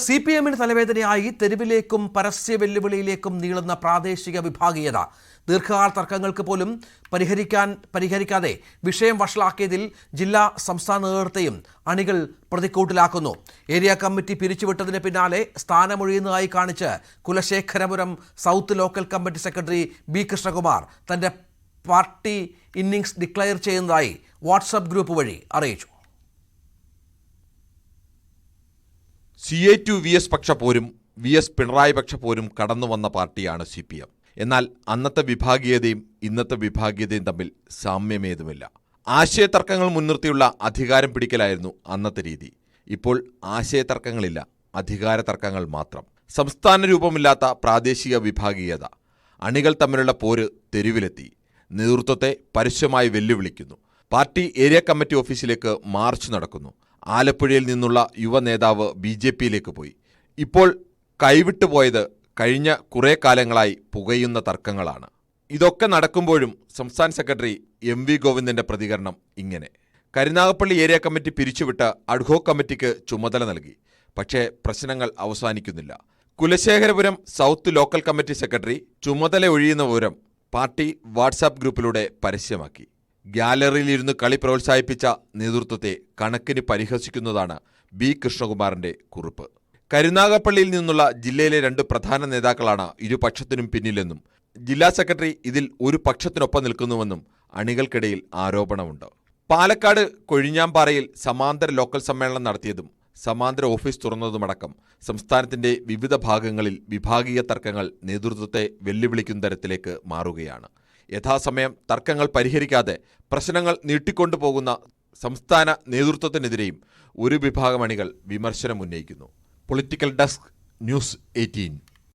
CPM-ന് തലവേദനയായി തെരുവിലേക്കും പരസ്യ വെല്ലുവിളിയിലേക്കും നീളുന്ന പ്രാദേശിക വിഭാഗീയത. ദീർഘകാല തർക്കങ്ങൾക്ക് പോലും പരിഹരിക്കാതെ വിഷയം വഷളാക്കിയതിൽ ജില്ലാ സംസ്ഥാന നേതൃത്വത്തെയും അണികൾ പ്രതിക്കൂട്ടിലാക്കുന്നു. ഏരിയ കമ്മിറ്റി പിരിച്ചുവിട്ടതിന് പിന്നാലെ സ്ഥാനമൊഴിയുന്നതായി കാണിച്ച് Kulasekharapuram south local committee secretary B. Krishnakumar തന്റെ പാർട്ടി ഇന്നിംഗ്സ് ഡിക്ലെയർ ചെയ്യുന്നതായി വാട്സ്ആപ്പ് ഗ്രൂപ്പ് വഴി അറിയിച്ചു. CA2 VS പക്ഷ പോരും VS പിണറായി പക്ഷ പോരും കടന്നു വന്ന പാർട്ടിയാണ് CPM. എന്നാൽ അന്നത്തെ വിഭാഗീയതയും ഇന്നത്തെ വിഭാഗീയതയും തമ്മിൽ സാമ്യമേതുമില്ല. ആശയതർക്കങ്ങൾ മുൻനിർത്തിയുള്ള അധികാരം പിടിക്കലായിരുന്നു അന്നത്തെ രീതി. ഇപ്പോൾ ആശയതർക്കങ്ങളില്ല, അധികാര തർക്കങ്ങൾ മാത്രം. സംസ്ഥാന രൂപമില്ലാത്ത പ്രാദേശിക വിഭാഗീയത. അണികൾ തമ്മിലുള്ള പോര് തെരുവിലെത്തി. നേതൃത്വത്തെ പരസ്യമായി വെല്ലുവിളിക്കുന്നു. പാർട്ടി ഏരിയ കമ്മിറ്റി ഓഫീസിലേക്ക് മാർച്ച് നടക്കുന്നു. ആലപ്പുഴയിൽ നിന്നുള്ള യുവ നേതാവ് BJP-യിലേക്ക് പോയി. ഇപ്പോൾ കൈവിട്ടുപോയത് കഴിഞ്ഞ കുറേ കാലങ്ങളായി പുകയുന്ന തർക്കങ്ങളാണ്. ഇതൊക്കെ നടക്കുമ്പോഴും സംസ്ഥാന സെക്രട്ടറി MV ഗോവിന്ദന്റെ പ്രതികരണം ഇങ്ങനെ: കരുനാഗപ്പള്ളി ഏരിയ കമ്മിറ്റി പിരിച്ചുവിട്ട് അഡ്ഹോക് കമ്മിറ്റിക്ക് ചുമതല നൽകി. പക്ഷേ പ്രശ്നങ്ങൾ അവസാനിക്കുന്നില്ല. Kulasekharapuram south local committee secretary ചുമതല ഒഴിയുന്ന വിവരം പാർട്ടി വാട്സാപ്പ് ഗ്രൂപ്പിലൂടെ പരസ്യമാക്കി. ഗ്യാലറിയിലിരുന്ന് കളി പ്രോത്സാഹിപ്പിച്ച നേതൃത്വത്തെ കണക്കിന് പരിഹസിക്കുന്നതാണ് B. കൃഷ്ണകുമാറിന്റെ കുറിപ്പ്. കരുനാഗപ്പള്ളിയിൽ നിന്നുള്ള ജില്ലയിലെ 2 പ്രധാന നേതാക്കളാണ് ഇരുപക്ഷത്തിനും പിന്നിലെന്നും ജില്ലാ സെക്രട്ടറി ഇതിൽ ഒരു പക്ഷത്തിനൊപ്പം നിൽക്കുന്നുവെന്നും അണികൾക്കിടയിൽ ആരോപണമുണ്ട്. പാലക്കാട് കൊഴിഞ്ഞാമ്പാറയിൽ സമാന്തര ലോക്കൽ സമ്മേളനം നടത്തിയതും സമാന്തര ഓഫീസ് തുറന്നതുമടക്കം സംസ്ഥാനത്തിന്റെ വിവിധ ഭാഗങ്ങളിൽ വിഭാഗീയ തർക്കങ്ങൾ നേതൃത്വത്തെ വെല്ലുവിളിക്കുന്ന തരത്തിലേക്ക് മാറുകയാണ്. യഥാസമയം തർക്കങ്ങൾ പരിഹരിക്കാതെ പ്രശ്നങ്ങൾ നീട്ടിക്കൊണ്ടുപോകുന്ന സംസ്ഥാന നേതൃത്വത്തിനെതിരെയും ഒരു വിഭാഗം അണികൾ വിമർശനം ഉന്നയിക്കുന്നു. Political desk, News 18.